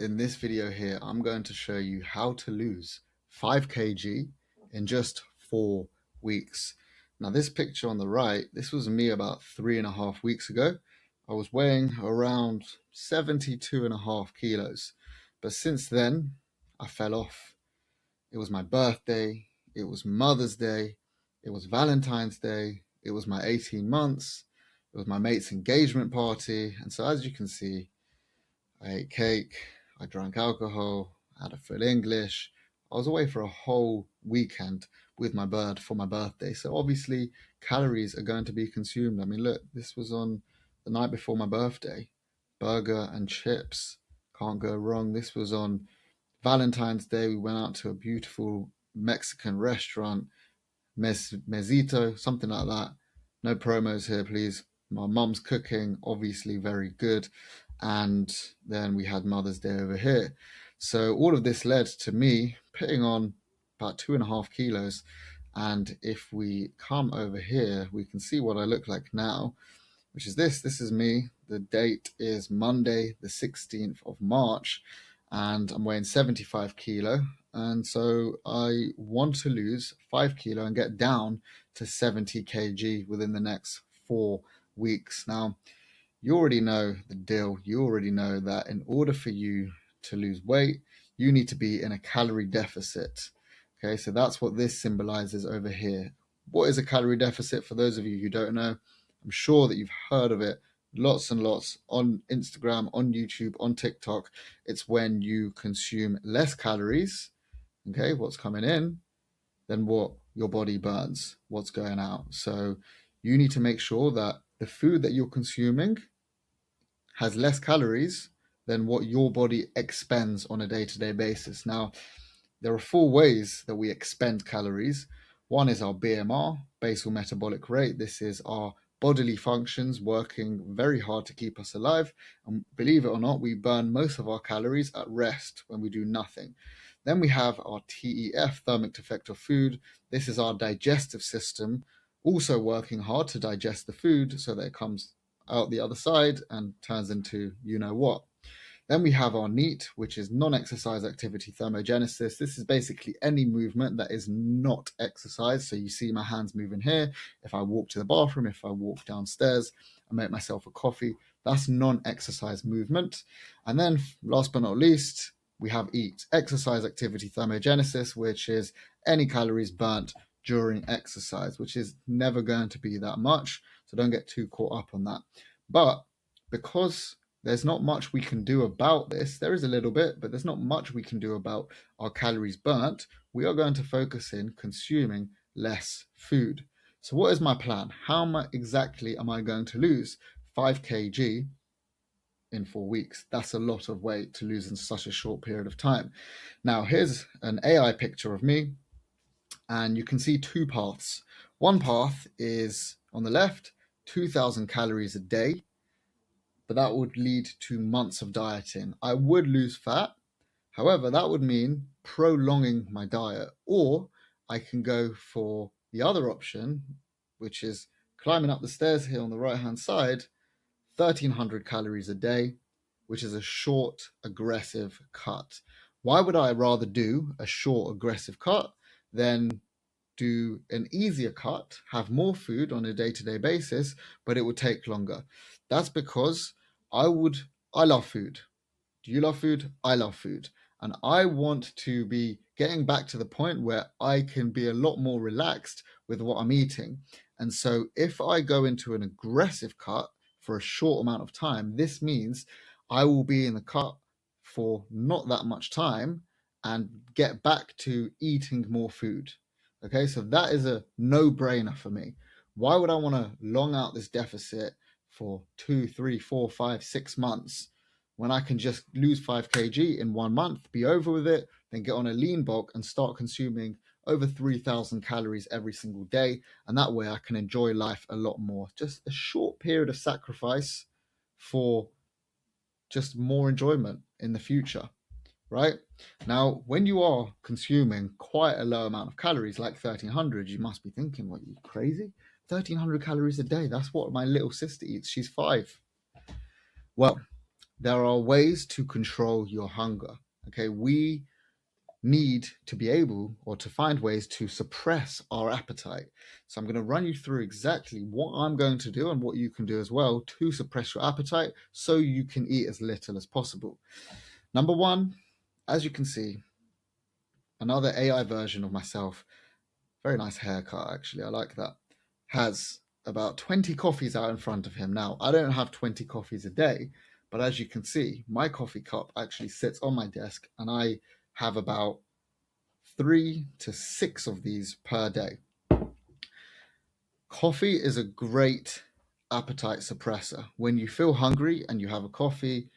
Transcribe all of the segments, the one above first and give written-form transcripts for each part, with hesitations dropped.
In this video here, I'm going to show you how to lose 5 kg in just 4 weeks. Now this picture on the right, this was me about 3.5 weeks ago. I was weighing around 72.5 kilos. But since then, I fell off. It was my birthday, it was Mother's Day, it was Valentine's Day, it was my 18 months, it was my mate's engagement party. And so as you can see, I ate cake, I drank alcohol, I had a full English. I was away for a whole weekend with my bird for my birthday. So obviously calories are going to be consumed. I mean, look, this was on the night before my birthday. Burger and chips, can't go wrong. This was on Valentine's Day. We went out to a beautiful Mexican restaurant, Mesito, something like that. No promos here, please. My mum's cooking, obviously very good. And then we had Mother's Day over here. So all of this led to me putting on about 2.5 kilos. And if we come over here, we can see what I look like now, which is this. This is me. The date is Monday, the 16th of March, and I'm weighing 75 kilo. And so I want to lose 5 kilo and get down to 70 kg within the next 4 weeks. Now, you already know the deal. You already know that in order for you to lose weight, you need to be in a calorie deficit. Okay, so that's what this symbolizes over here. What is a calorie deficit? For those of you who don't know, I'm sure that you've heard of it lots and lots on Instagram, on YouTube, on TikTok. It's when you consume less calories, okay, what's coming in, than what your body burns, what's going out. So you need to make sure that the food that you're consuming has less calories than what your body expends on a day-to-day basis. Now, there are 4 ways that we expend calories. One is our BMR, basal metabolic rate. This is our bodily functions working very hard to keep us alive. And believe it or not, we burn most of our calories at rest when we do nothing. Then we have our TEF, thermic effect of food. This is our digestive system also working hard to digest the food so that it comes out the other side and turns into you know what. Then we have our NEAT, which is non-exercise activity thermogenesis. This is basically any movement that is not exercise. So you see my hands moving here. If I walk to the bathroom, if I walk downstairs, I make myself a coffee, that's non-exercise movement. And then last but not least, we have EAT, exercise activity thermogenesis, which is any calories burnt during exercise, which is never going to be that much. So don't get too caught up on that. But because there's not much we can do about this, there is a little bit, but there's not much we can do about our calories burnt, we are going to focus in consuming less food. So what is my plan? How exactly am I going to lose 5 kg in 4 weeks? That's a lot of weight to lose in such a short period of time. Now, here's an AI picture of me, and you can see 2 paths. One path is on the left, 2,000 calories a day, but that would lead to months of dieting. I would lose fat. However, that would mean prolonging my diet. Or I can go for the other option, which is climbing up the stairs here on the right-hand side, 1,300 calories a day, which is a short, aggressive cut. Why would I rather do a short, aggressive cut than do an easier cut, have more food on a day-to-day basis, but it would take longer? That's because I love food. Do you love food? I love food. And I want to be getting back to the point where I can be a lot more relaxed with what I'm eating. And so if I go into an aggressive cut for a short amount of time, this means I will be in the cut for not that much time and get back to eating more food. Okay, so that is a no-brainer for me. Why would I want to long out this deficit for 2, 3, 4, 5, 6 months when I can just lose 5 kg in 1 month, be over with it, then get on a lean bulk and start consuming over 3,000 calories every single day? And that way I can enjoy life a lot more. Just a short period of sacrifice for just more enjoyment in the future, right? Now, when you are consuming quite a low amount of calories, like 1,300, you must be thinking, what, you crazy? 1,300 calories a day, that's what my little sister eats. She's 5. Well, there are ways to control your hunger. Okay, we need to be able or to find ways to suppress our appetite. So I'm going to run you through exactly what I'm going to do and what you can do as well to suppress your appetite so you can eat as little as possible. Number one, as you can see, another AI version of myself, very nice haircut actually, I like that, has about 20 coffees out in front of him. Now, I don't have 20 coffees a day, but as you can see, my coffee cup actually sits on my desk and I have about 3 to 6 of these per day. Coffee is a great appetite suppressor. When you feel hungry and you have a coffee,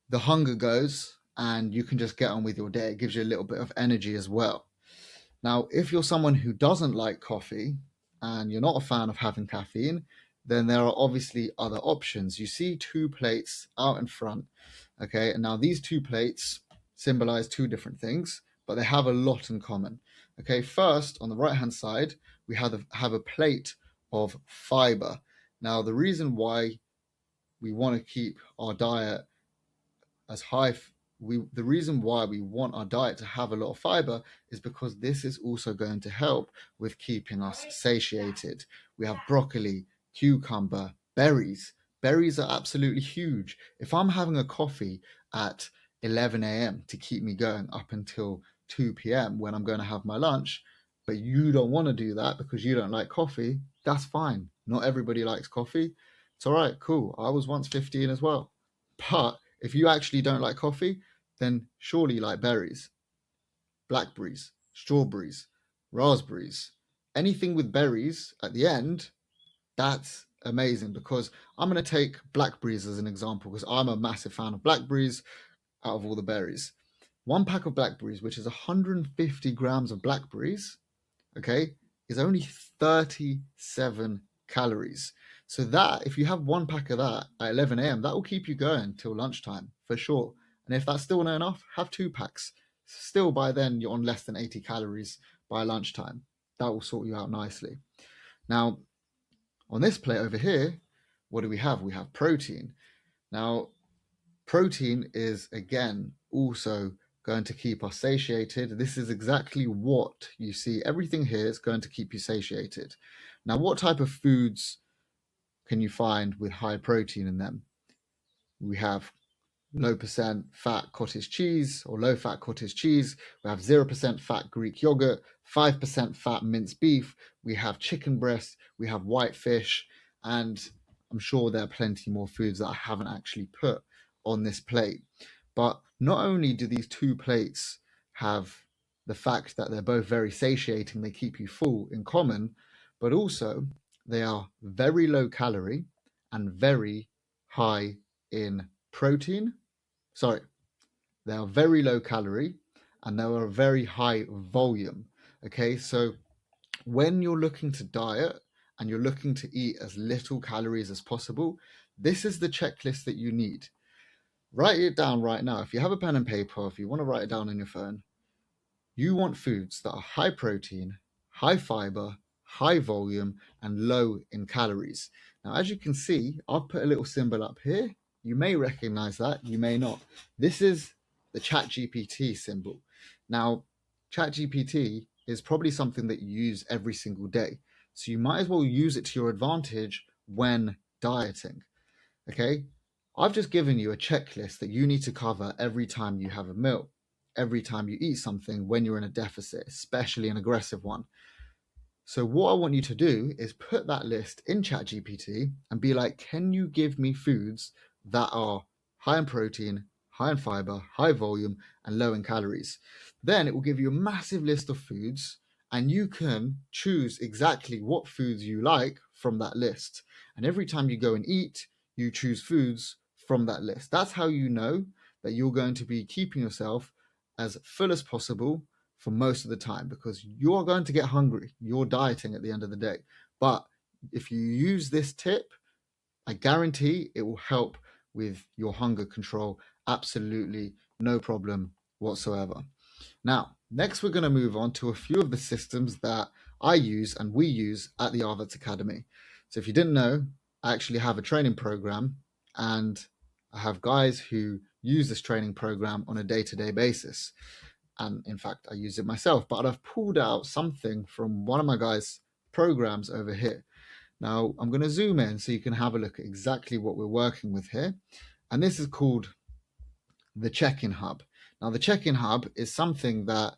the hunger goes and you can just get on with your day. It gives you a little bit of energy as well. Now, if you're someone who doesn't like coffee and you're not a fan of having caffeine, then there are obviously other options. You see 2 plates out in front, okay? And now these 2 plates symbolize 2 different things, but they have a lot in common. Okay, first, on the right-hand side, we have a plate of fiber. Now, the reason why we want to keep our diet as high, the reason why we want our diet to have a lot of fiber is because this is also going to help with keeping us satiated. We have broccoli, cucumber, berries. Berries are absolutely huge. If I'm having a coffee at 11 a.m. to keep me going up until 2 p.m. when I'm going to have my lunch, but you don't want to do that because you don't like coffee, that's fine. Not everybody likes coffee. It's all right, cool. I was once 15 as well. But if you actually don't like coffee, then surely you like berries, blackberries, strawberries, raspberries, anything with berries at the end. That's amazing, because I'm going to take blackberries as an example because I'm a massive fan of blackberries out of all the berries. 1 pack of blackberries, which is 150 grams of blackberries, okay, is only 37 calories. So that, if you have 1 pack of that at 11 a.m., that will keep you going till lunchtime for sure. And if that's still not enough, have 2 packs. Still, by then, you're on less than 80 calories by lunchtime. That will sort you out nicely. Now, on this plate over here, what do we have? We have protein. Now, protein is, again, also going to keep us satiated. This is exactly what you see. Everything here is going to keep you satiated. Now, what type of foods can you find with high protein in them? We have low percent fat cottage cheese or low fat cottage cheese. We have 0% fat Greek yogurt, 5% fat minced beef. We have chicken breast. We have white fish. And I'm sure there are plenty more foods that I haven't actually put on this plate. But not only do these 2 plates have the fact that they're both very satiating, they keep you full in common, but also they are very low calorie and very high in protein. Sorry, they are very low calorie and they are very high volume. Okay, so when you're looking to diet and you're looking to eat as little calories as possible, this is the checklist that you need. Write it down right now. If you have a pen and paper, if you want to write it down on your phone, you want foods that are high protein, high fiber, high volume, and low in calories. Now, as you can see, I've put a little symbol up here. You may recognize that, you may not. This is the ChatGPT symbol. Now, ChatGPT is probably something that you use every single day. So you might as well use it to your advantage when dieting. Okay? I've just given you a checklist that you need to cover every time you have a meal, every time you eat something when you're in a deficit, especially an aggressive one. So what I want you to do is put that list in ChatGPT and be like, can you give me foods that are high in protein, high in fiber, high volume, and low in calories? Then it will give you a massive list of foods and you can choose exactly what foods you like from that list. And every time you go and eat, you choose foods from that list. That's how you know that you're going to be keeping yourself as full as possible for most of the time, because you're going to get hungry. You're dieting at the end of the day. But if you use this tip, I guarantee it will help with your hunger control. Absolutely no problem whatsoever. Now, next we're going to move on to a few of the systems that I use and we use at the Arvats Academy. So if you didn't know, I actually have a training program, and I have guys who use this training program on a day-to-day basis. And in fact, I use it myself, but I've pulled out something from one of my guys' programs over here. Now, I'm going to zoom in so you can have a look at exactly what we're working with here. And this is called the check-in hub. Now, the check-in hub is something that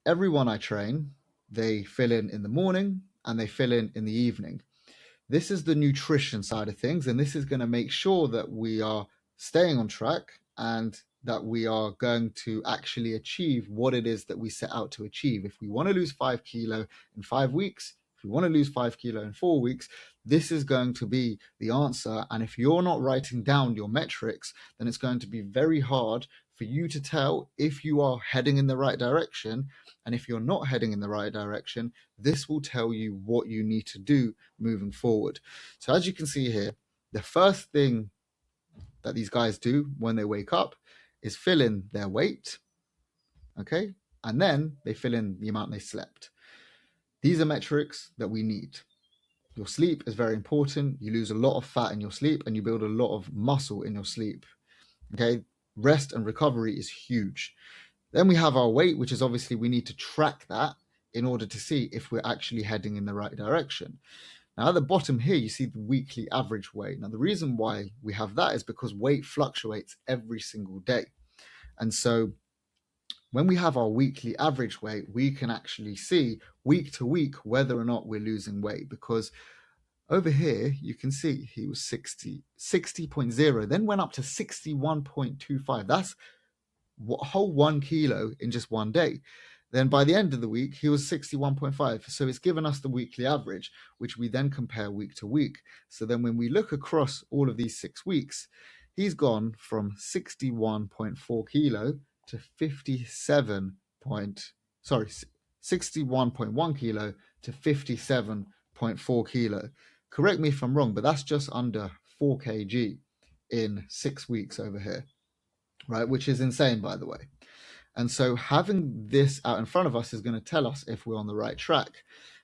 everyone I train, they fill in the morning and they fill in the evening. This is the nutrition side of things, and this is going to make sure that we are staying on track and that we are going to actually achieve what it is that we set out to achieve. If we want to lose 5 kilo in 5 weeks, if we want to lose 5 kilo in 4 weeks, this is going to be the answer. And if you're not writing down your metrics, then it's going to be very hard for you to tell if you are heading in the right direction. And if you're not heading in the right direction, this will tell you what you need to do moving forward. So as you can see here, the first thing that these guys do when they wake up is fill in their weight, okay? And then they fill in the amount they slept. These are metrics that we need. Your sleep is very important. You lose a lot of fat in your sleep and you build a lot of muscle in your sleep, okay? Rest and recovery is huge. Then we have our weight, which is obviously we need to track that in order to see if we're actually heading in the right direction. Now, at the bottom here, you see the weekly average weight. Now, the reason why we have that is because weight fluctuates every single day. And so when we have our weekly average weight, we can actually see week to week whether or not we're losing weight, because over here, you can see he was 60.0, then went up to 61.25. That's a whole 1 kilo in just one day. Then by the end of the week, he was 61.5. So it's given us the weekly average, which we then compare week to week. So then when we look across all of these 6 weeks, he's gone from 61.4 kilo to 61.1 kilo to 57.4 kilo. Correct me if I'm wrong, but that's just under 4 kg in 6 weeks over here, right? Which is insane, by the way. And so having this out in front of us is going to tell us if we're on the right track.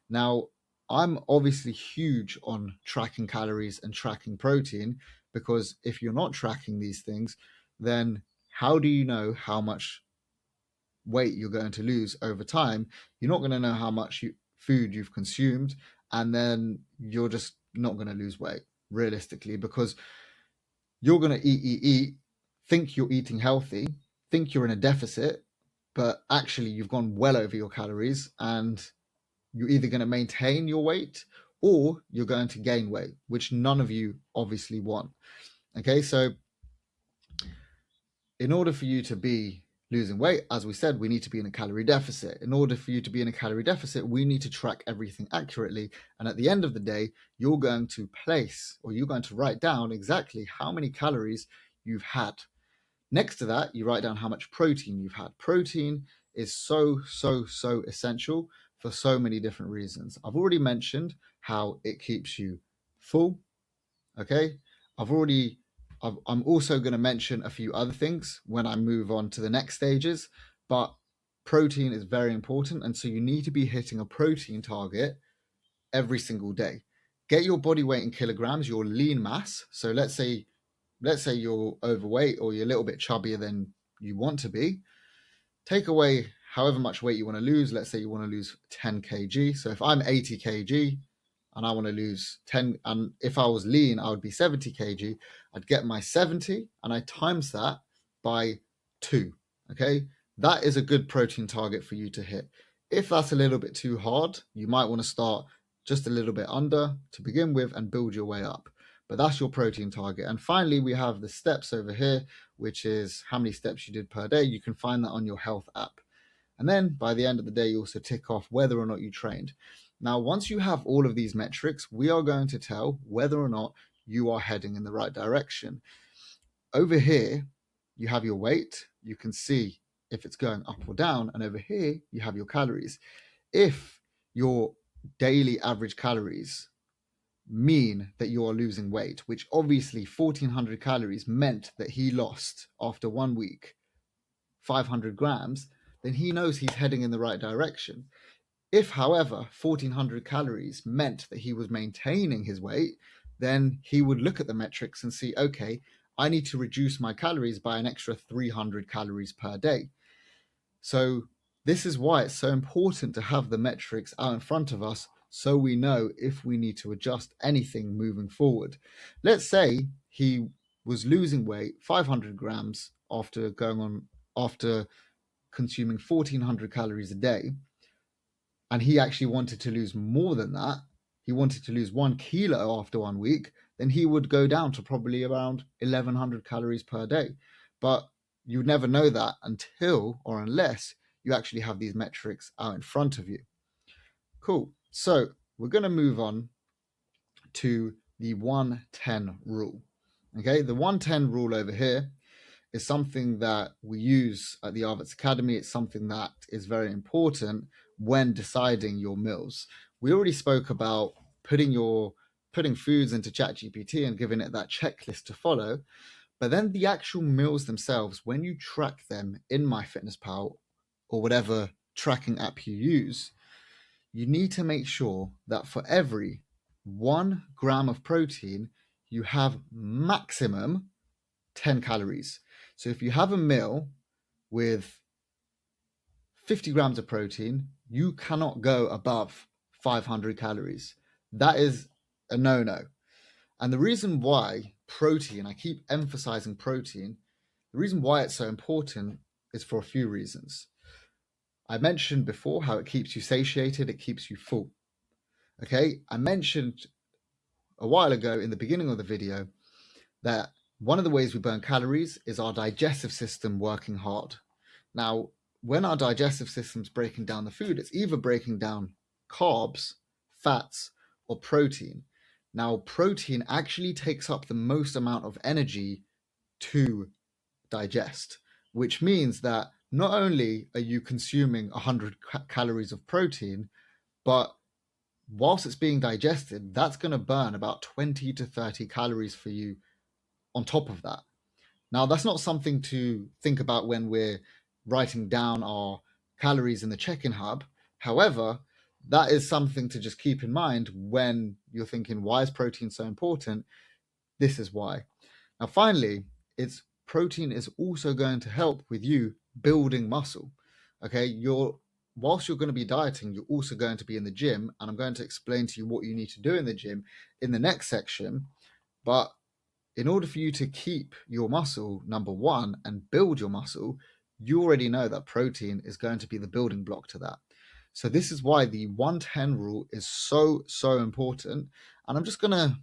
Now, I'm obviously huge on tracking calories and tracking protein, because if you're not tracking these things, then how do you know how much weight you're going to lose over time? You're not going to know how much food you've consumed, and then you're just not going to lose weight realistically, because you're going to eat, think you're eating healthy, think you're in a deficit, but actually you've gone well over your calories, and you're either going to maintain your weight or you're going to gain weight, which none of you obviously want. Okay, so in order for you to be losing weight, as we said, we need to be in a calorie deficit. In order for you to be in a calorie deficit, we need to track everything accurately. And at the end of the day, you're going to write down exactly how many calories you've had. Next to that, you write down how much protein you've had. Protein is so essential for so many different reasons. I've already mentioned how it keeps you full, okay? I'm also going to mention a few other things when I move on to the next stages, but protein is very important, and so you need to be hitting a protein target every single day. Get your body weight in kilograms, your lean mass. So let's say you're overweight or you're a little bit chubbier than you want to be. Take away however much weight you want to lose. Let's say you want to lose 10 kg. So if I'm 80 kg and I want to lose 10, and if I was lean, I would be 70 kg. I'd get my 70 and I times that by 2. Okay, that is a good protein target for you to hit. If that's a little bit too hard, you might want to start just a little bit under to begin with and build your way up. But that's your protein target. And finally, we have the steps over here, which is how many steps you did per day. You can find that on your health app. And then by the end of the day, you also tick off whether or not you trained. Now, once you have all of these metrics, we are going to tell whether or not you are heading in the right direction. Over here, you have your weight. You can see if it's going up or down. And over here, you have your calories. If your daily average calories mean that you are losing weight, which obviously 1400 calories meant that he lost after 1 week 500 grams, then he knows he's heading in the right direction. If, however, 1400 calories meant that he was maintaining his weight, then he would look at the metrics and see, okay, I need to reduce my calories by an extra 300 calories per day. So this is why it's so important to have the metrics out in front of us so we know if we need to adjust anything moving forward. Let's say he was losing weight 500 grams after consuming 1400 calories a day, and he actually wanted to lose more than that. He wanted to lose 1 kilo after 1 week, then he would go down to probably around 1100 calories per day. But you never know that until or unless you actually have these metrics out in front of you. Cool. So we're going to move on to the 110 rule. Okay, the 110 rule over here is something that we use at the Arvitz Academy. It's something that is very important when deciding your meals. We already spoke about putting foods into ChatGPT and giving it that checklist to follow. But then the actual meals themselves, when you track them in MyFitnessPal or whatever tracking app you use, you need to make sure that for every 1 gram of protein, you have maximum 10 calories. So if you have a meal with 50 grams of protein, you cannot go above 500 calories. That is a no-no. And the reason why protein, I keep emphasizing protein, the reason why it's so important is for a few reasons. I mentioned before how it keeps you satiated, it keeps you full. Okay, I mentioned a while ago in the beginning of the video that one of the ways we burn calories is our digestive system working hard. Now, when our digestive system's breaking down the food, it's either breaking down carbs, fats, or protein. Now, protein actually takes up the most amount of energy to digest, which means that not only are you consuming 100 calories of protein, but whilst it's being digested, that's going to burn about 20 to 30 calories for you on top of that. Now, that's not something to think about when we're writing down our calories in the check-in hub. However, that is something to just keep in mind when you're thinking, why is protein so important? This is why. Now, finally, protein is also going to help with you building muscle. Okay, whilst you're going to be dieting, you're also going to be in the gym, and I'm going to explain to you what you need to do in the gym in the next section. But in order for you to keep your muscle, number one, and build your muscle, you already know that protein is going to be the building block to that. So this is why the 110 rule is so, so important. And I'm just going to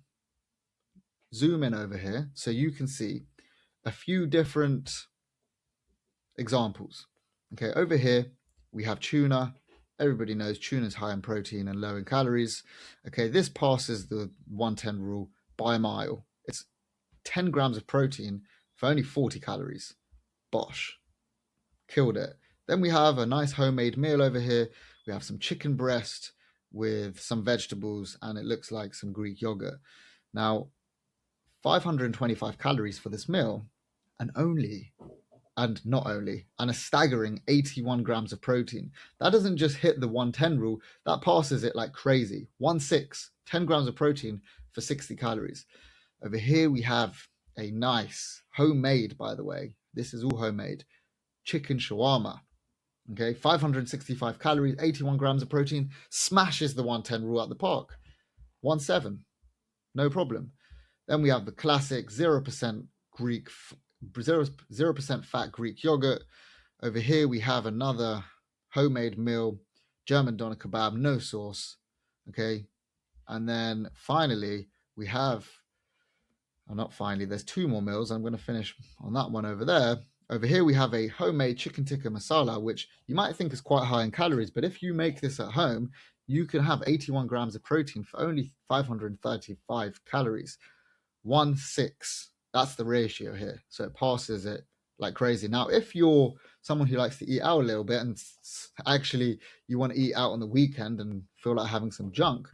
zoom in over here so you can see a few different examples. Okay, over here we have tuna. Everybody knows tuna is high in protein and low in calories. Okay, this passes the 110 rule by a mile. It's 10 grams of protein for only 40 calories. Bosh. Killed it. Then we have a nice homemade meal over here. We have some chicken breast with some vegetables, and it looks like some Greek yogurt. Now, 525 calories for this meal, and a staggering 81 grams of protein. That doesn't just hit the 110 rule, that passes it like crazy. 10 grams of protein for 60 calories. Over here we have a nice homemade, by the way, this is all homemade, chicken shawarma. Okay, 565 calories, 81 grams of protein, smashes the 110 rule out the park. 1.7, no problem. Then we have the classic 0% fat Greek yogurt. Over here we have another homemade meal, German doner kebab, no sauce. Okay, and then finally we have, there's two more meals. I'm going to finish on that one over there. Over here we have a homemade chicken tikka masala, which you might think is quite high in calories, but if you make this at home, you can have 81 grams of protein for only 535 calories. 1:6. That's the ratio here. So it passes it like crazy. Now, if you're someone who likes to eat out a little bit and actually you want to eat out on the weekend and feel like having some junk,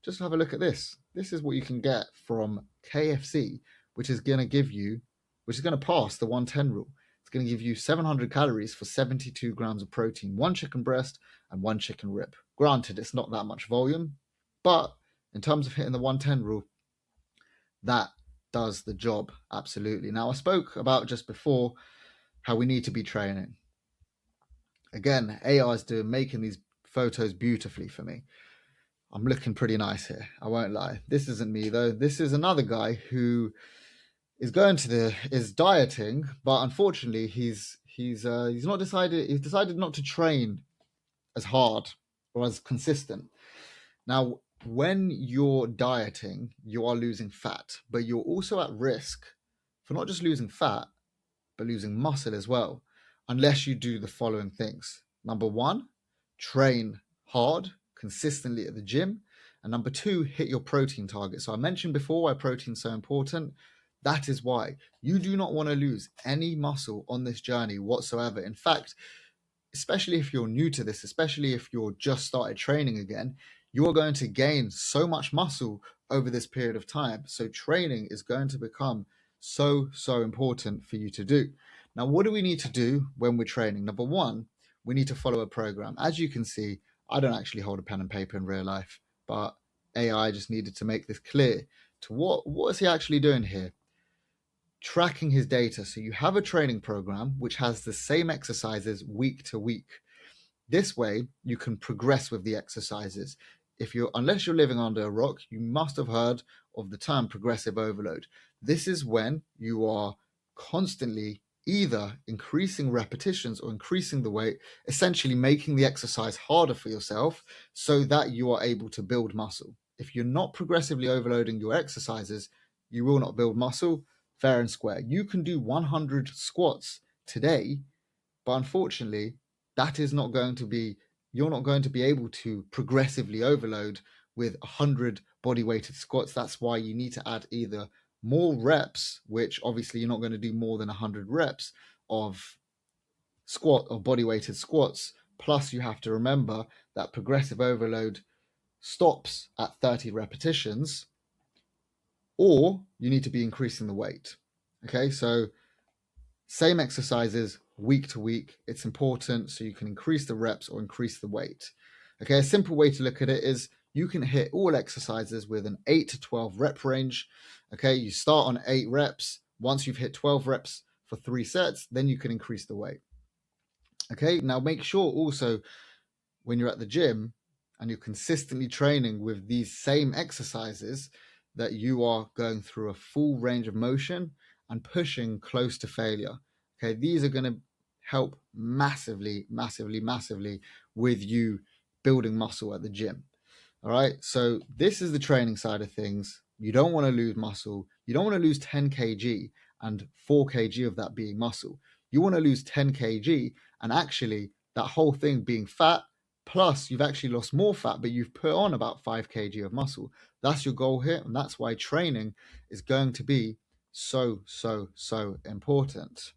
just have a look at this. This is what you can get from KFC, which is going to pass the 110 rule. It's going to give you 700 calories for 72 grams of protein, 1 chicken breast and 1 chicken rib. Granted, it's not that much volume, but in terms of hitting the 110 rule, that does the job, absolutely. Now, I spoke about just before how we need to be training. Again, AI is making these photos beautifully for me. I'm looking pretty nice here, I won't lie. This isn't me though. This is another guy who is dieting, but unfortunately he's decided not to train as hard or as consistent. Now, when you're dieting, you are losing fat, but you're also at risk for not just losing fat, but losing muscle as well, unless you do the following things. Number one, train hard, consistently at the gym. And number two, hit your protein target. So I mentioned before why protein is so important. That is why you do not want to lose any muscle on this journey whatsoever. In fact, especially if you're new to this, especially if you're just started training again, you are going to gain so much muscle over this period of time. So training is going to become so important for you to do. Now, what do we need to do when we're training? Number one, we need to follow a program. As you can see, I don't actually hold a pen and paper in real life, but AI just needed to make this clear to what is he actually doing here? Tracking his data. So you have a training program which has the same exercises week to week. This way you can progress with the exercises. Unless you're living under a rock, you must have heard of the term progressive overload. This is when you are constantly either increasing repetitions or increasing the weight, essentially making the exercise harder for yourself so that you are able to build muscle. If you're not progressively overloading your exercises, you will not build muscle. Fair and square. You can do 100 squats today, but unfortunately, that is not going to be, you're not going to be able to progressively overload with 100 body weighted squats. That's why you need to add either more reps, which obviously you're not going to do more than 100 reps of squat or body weighted squats. Plus, you have to remember that progressive overload stops at 30 repetitions, or you need to be increasing the weight. Okay, so same exercises week to week. It's important so you can increase the reps or increase the weight. Okay, a simple way to look at it is you can hit all exercises with an 8 to 12 rep range. Okay, you start on 8 reps. Once you've hit 12 reps for 3 sets, then you can increase the weight. Okay, now make sure also when you're at the gym and you're consistently training with these same exercises that you are going through a full range of motion and pushing close to failure. Okay, these are going to help massively with you building muscle at the gym. All right, so this is the training side of things. You don't want to lose muscle. You don't want to lose 10 kg and 4 kg of that being muscle. You want to lose 10 kg and actually that whole thing being fat, plus you've actually lost more fat, but you've put on about 5 kg of muscle. That's your goal here, and that's why training is going to be so important.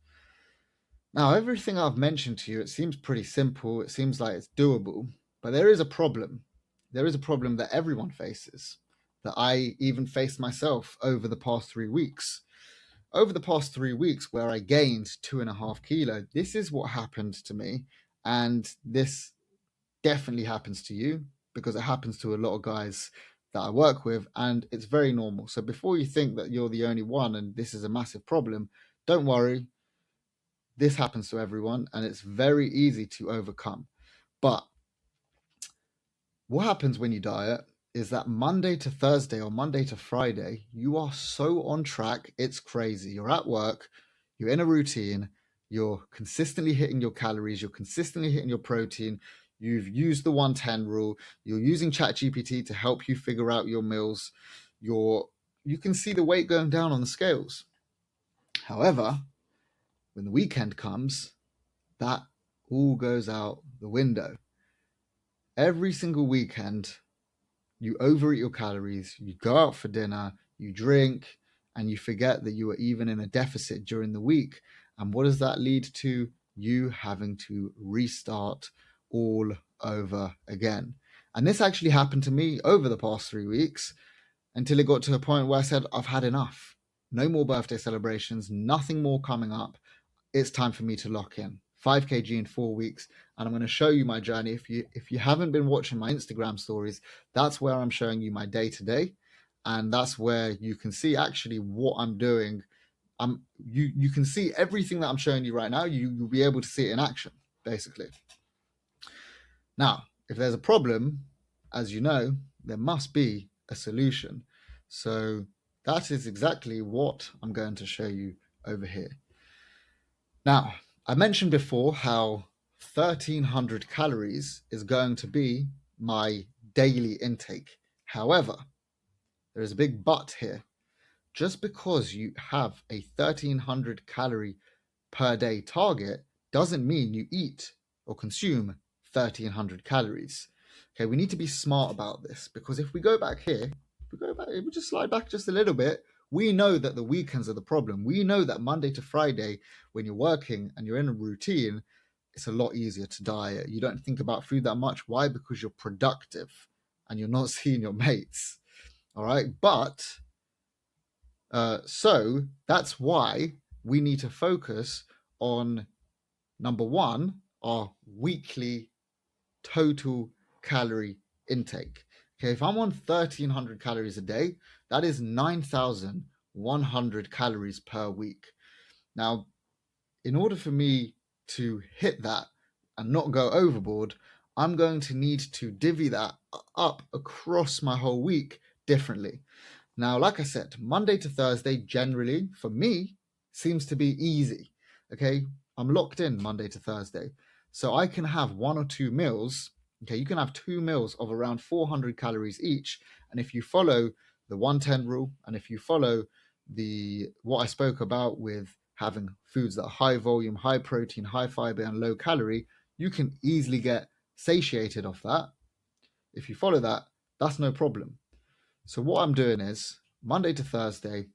Now, everything I've mentioned to you, it seems pretty simple. It seems like it's doable, but there is a problem. There is a problem that everyone faces, that I even faced myself over the past 3 weeks. Over the past 3 weeks, where I gained 2.5 kilos, this is what happened to me. And this definitely happens to you because it happens to a lot of guys that I work with, and it's very normal. So before you think that you're the only one and this is a massive problem, don't worry. This happens to everyone and it's very easy to overcome. But what happens when you diet is that Monday to Thursday or Monday to Friday, you are so on track, it's crazy. You're at work, you're in a routine, you're consistently hitting your calories, you're consistently hitting your protein, you've used the 110 rule, you're using ChatGPT to help you figure out your meals, you can see the weight going down on the scales. However, when the weekend comes, that all goes out the window. Every single weekend, you overeat your calories, you go out for dinner, you drink, and you forget that you are even in a deficit during the week. And what does that lead to? You having to restart all over again. And this actually happened to me over the past 3 weeks until it got to a point where I said, I've had enough. No more birthday celebrations, nothing more coming up. It's time for me to lock in. 5 kg in 4 weeks, and I'm going to show you my journey. If you haven't been watching my Instagram stories, that's where I'm showing you my day to day, And that's where you can see actually what I'm doing. You can see everything that I'm showing you right now. You'll be able to see it in action, basically. Now, if there's a problem, as you know, there must be a solution. So that is exactly what I'm going to show you over here. Now, I mentioned before how 1300 calories is going to be my daily intake. However, there is a big but here. Just because you have a 1300 calorie per day target doesn't mean you eat or consume 1300 calories. Okay, we need to be smart about this, because if we go back here, if we just slide back just a little bit, we know that the weekends are the problem. We know that Monday to Friday, when you're working and you're in a routine, it's a lot easier to diet. You don't think about food that much. Why? Because you're productive and you're not seeing your mates. All right. But so that's why we need to focus on, number one, our weekly total calorie intake. Okay, if I'm on 1300 calories a day, that is 9,100 calories per week. Now, in order for me to hit that and not go overboard, I'm going to need to divvy that up across my whole week differently. Now, like I said, Monday to Thursday generally for me seems to be easy. Okay, I'm locked in Monday to Thursday, so I can have 1 or 2 meals. Okay, you can have 2 meals of around 400 calories each, and if you follow the 110 rule, and if you follow what I spoke about with having foods that are high volume, high protein, high fiber, and low calorie, you can easily get satiated off that. If you follow that, that's no problem. So what I'm doing is Monday to Thursday,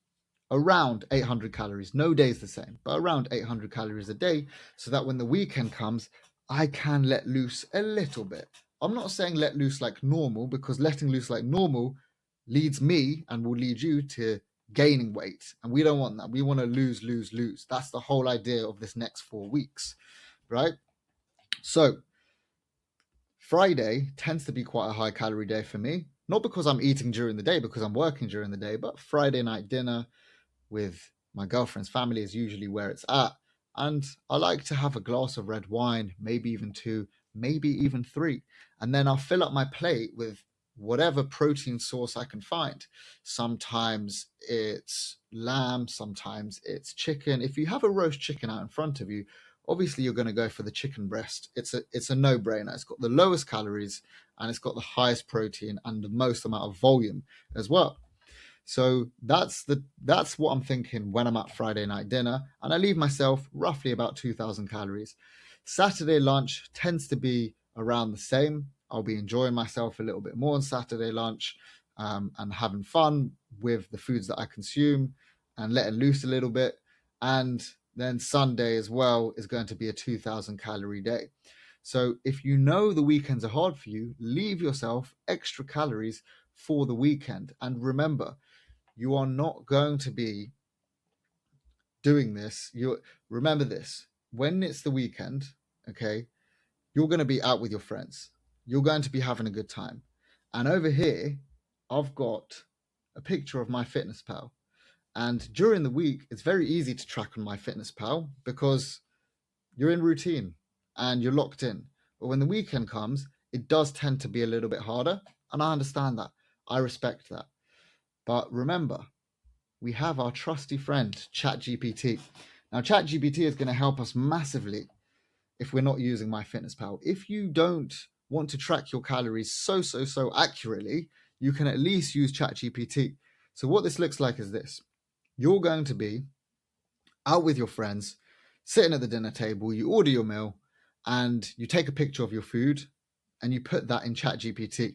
around 800 calories. No day's the same, but around 800 calories a day, so that when the weekend comes, I can let loose a little bit. I'm not saying let loose like normal, because letting loose like normal leads me and will lead you to gaining weight. And we don't want that. We want to lose, lose, lose. That's the whole idea of this next 4 weeks, right? So Friday tends to be quite a high calorie day for me. Not because I'm eating during the day, because I'm working during the day, but Friday night dinner with my girlfriend's family is usually where it's at. And I like to have a glass of red wine, maybe even 2, maybe even 3. And then I'll fill up my plate with whatever protein source I can find. Sometimes it's lamb, sometimes it's chicken. If you have a roast chicken out in front of you, obviously you're going to go for the chicken breast. It's a no-brainer. It's got the lowest calories and it's got the highest protein and the most amount of volume as well. So that's what I'm thinking when I'm at Friday night dinner, and I leave myself roughly about 2,000 calories. Saturday lunch tends to be around the same. I'll be enjoying myself a little bit more on Saturday lunch, and having fun with the foods that I consume and letting loose a little bit. And then Sunday as well is going to be a 2,000 calorie day. So if you know the weekends are hard for you, leave yourself extra calories for the weekend. And remember, you are not going to be doing this. Remember this: when it's the weekend, okay, you're going to be out with your friends. You're going to be having a good time. And over here, I've got a picture of MyFitnessPal. And during the week, it's very easy to track on MyFitnessPal because you're in routine and you're locked in. But when the weekend comes, it does tend to be a little bit harder. And I understand that. I respect that. But remember, we have our trusty friend, ChatGPT. Now, ChatGPT is going to help us massively if we're not using MyFitnessPal. If you don't want to track your calories so accurately, you can at least use ChatGPT. So what this looks like is this. You're going to be out with your friends, sitting at the dinner table, you order your meal, and you take a picture of your food, and you put that in ChatGPT.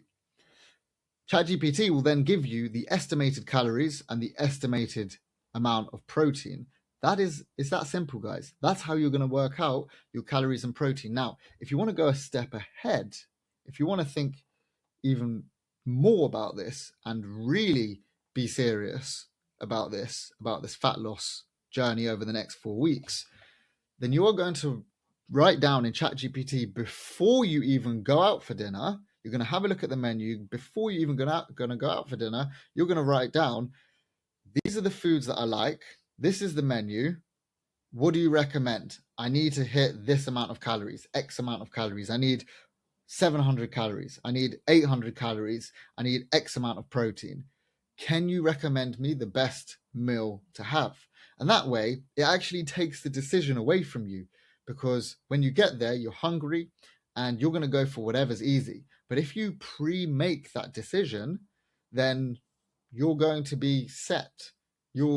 ChatGPT will then give you the estimated calories and the estimated amount of protein. It's that simple, guys. That's how you're going to work out your calories and protein. Now, if you want to go a step ahead, if you want to think even more about this and really be serious about this fat loss journey over the next 4 weeks, then you are going to write down in ChatGPT, before you even go out for dinner, You're going to have a look at the menu before you even going to go out for dinner. You're going to write down, these are the foods that I like. This is the menu. What do you recommend? I need to hit this amount of calories, X amount of calories. I need 700 calories. I need 800 calories. I need X amount of protein. Can you recommend me the best meal to have? And that way, it actually takes the decision away from you, because when you get there, you're hungry and you're going to go for whatever's easy. But if you pre-make that decision, then you're going to be set. You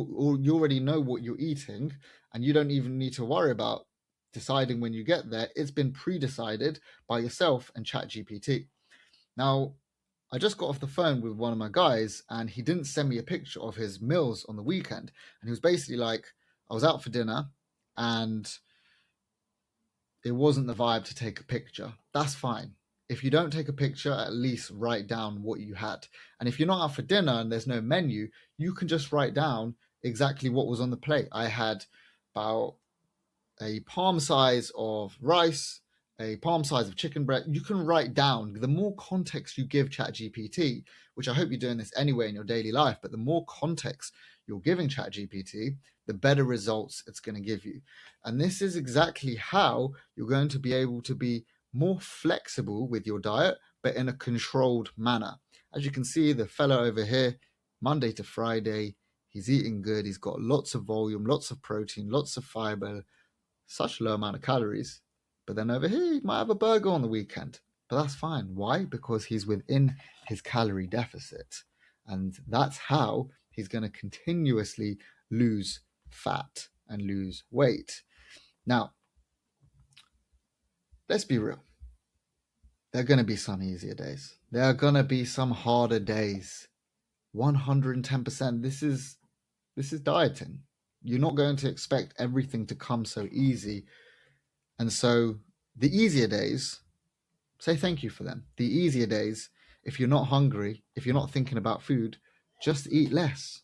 already know what you're eating, and you don't even need to worry about deciding when you get there. It's been pre-decided by yourself and ChatGPT. Now, I just got off the phone with one of my guys, and he didn't send me a picture of his meals on the weekend. And he was basically like, I was out for dinner and it wasn't the vibe to take a picture. That's fine. If you don't take a picture, at least write down what you had. And if you're not out for dinner and there's no menu, you can just write down exactly what was on the plate. I had about a palm size of rice, a palm size of chicken breast. You can write down. The more context you give ChatGPT, which I hope you're doing this anyway in your daily life, but the more context you're giving ChatGPT, the better results it's going to give you. And this is exactly how you're going to be able to be more flexible with your diet, but in a controlled manner. As you can see, the fellow over here, Monday to Friday, he's eating good. He's got lots of volume, lots of protein, lots of fiber, such low amount of calories. But then over here, he might have a burger on the weekend. But that's fine. Why? Because he's within his calorie deficit. And that's how he's going to continuously lose fat and lose weight. Now, let's be real. There are going to be some easier days. There are going to be some harder days. 110%. This is dieting. You're not going to expect everything to come so easy. And so the easier days, say thank you for them. The easier days, if you're not hungry, if you're not thinking about food, just eat less,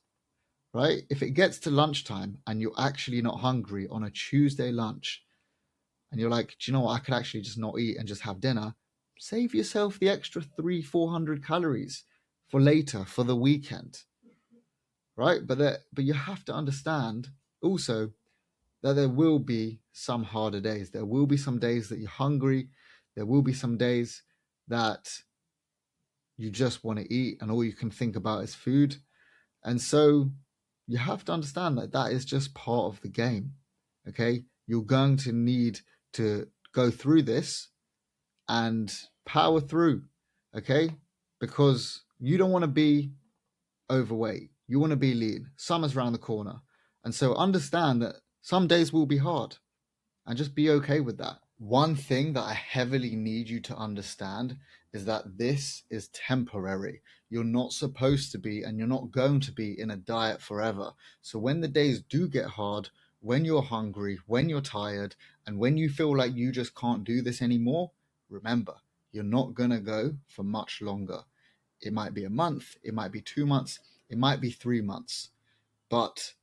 right? If it gets to lunchtime and you're actually not hungry on a Tuesday lunch, and you're like, do you know what? I could actually just not eat and just have dinner. Save yourself the extra 300-400 calories for later, for the weekend, right? But you have to understand also that there will be some harder days. There will be some days that you're hungry. There will be some days that you just want to eat and all you can think about is food. And so you have to understand that that is just part of the game, okay? You're going to need to go through this and power through, okay? Because you don't want to be overweight. You want to be lean. Summer's around the corner. And so understand that some days will be hard and just be okay with that. One thing that I heavily need you to understand is that this is temporary. You're not supposed to be, and you're not going to be in a diet forever. So when the days do get hard, when you're hungry, when you're tired, and when you feel like you just can't do this anymore, remember, you're not going to go for much longer. It might be a month, it might be 2 months, it might be 3 months, but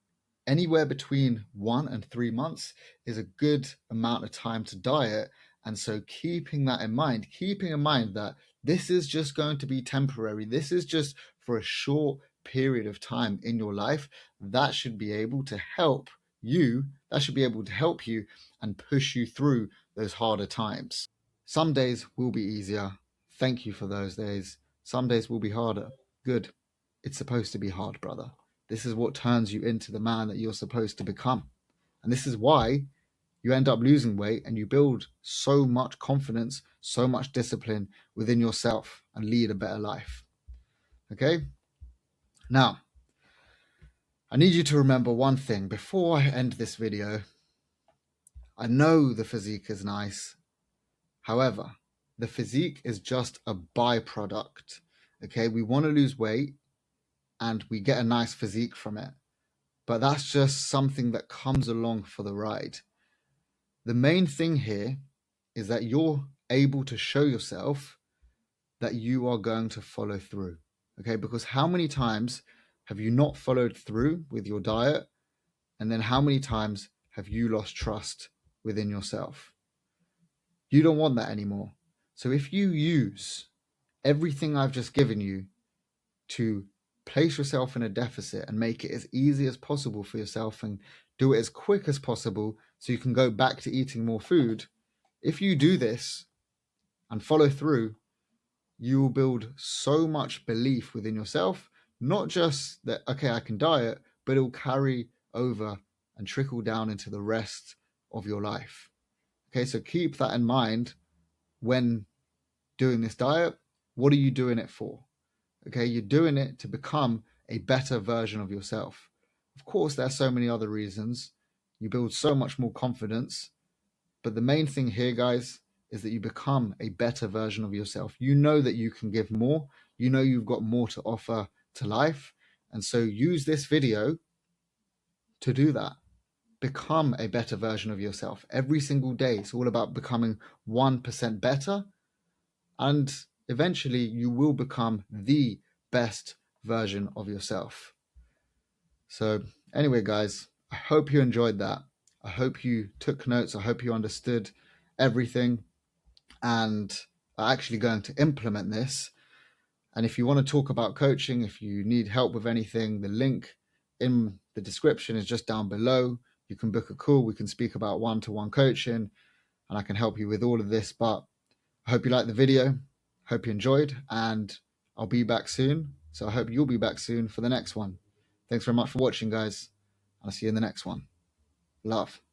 anywhere between 1 and 3 months is a good amount of time to diet. And so keeping that in mind, keeping in mind that this is just going to be temporary, this is just for a short period of time in your life, that should be able to help you, and push you through those harder times. Some days will be easier. Thank you for those days. Some days will be harder. Good. It's supposed to be hard, brother. This is what turns you into the man that you're supposed to become. And this is why you end up losing weight and you build so much confidence, so much discipline within yourself and lead a better life. Okay? Now, I need you to remember one thing before I end this video. I know the physique is nice. However, the physique is just a byproduct. Okay? We want to lose weight and we get a nice physique from it. But that's just something that comes along for the ride. The main thing here is that you're able to show yourself that you are going to follow through. Okay, because how many times have you not followed through with your diet? And then how many times have you lost trust within yourself? You don't want that anymore. So if you use everything I've just given you to place yourself in a deficit and make it as easy as possible for yourself and do it as quick as possible so you can go back to eating more food. If you do this and follow through, you will build so much belief within yourself, not just that, okay, I can diet, but it will carry over and trickle down into the rest of your life. Okay, so keep that in mind when doing this diet. What are you doing it for? Okay, you're doing it to become a better version of yourself. Of course, there are so many other reasons. You build so much more confidence. But the main thing here, guys, is that you become a better version of yourself. You know that you can give more. You know you've got more to offer to life. And so use this video to do that. Become a better version of yourself every single day. It's all about becoming 1% better. And eventually you will become the best version of yourself. So anyway, guys, I hope you enjoyed that. I hope you took notes. I hope you understood everything and are actually going to implement this. And if you want to talk about coaching, if you need help with anything, the link in the description is just down below. You can book a call. We can speak about one-to-one coaching and I can help you with all of this. But I hope you liked the video. Hope you enjoyed, and I'll be back soon. So I hope you'll be back soon for the next one. Thanks very much for watching, guys. I'll see you in the next one. Love.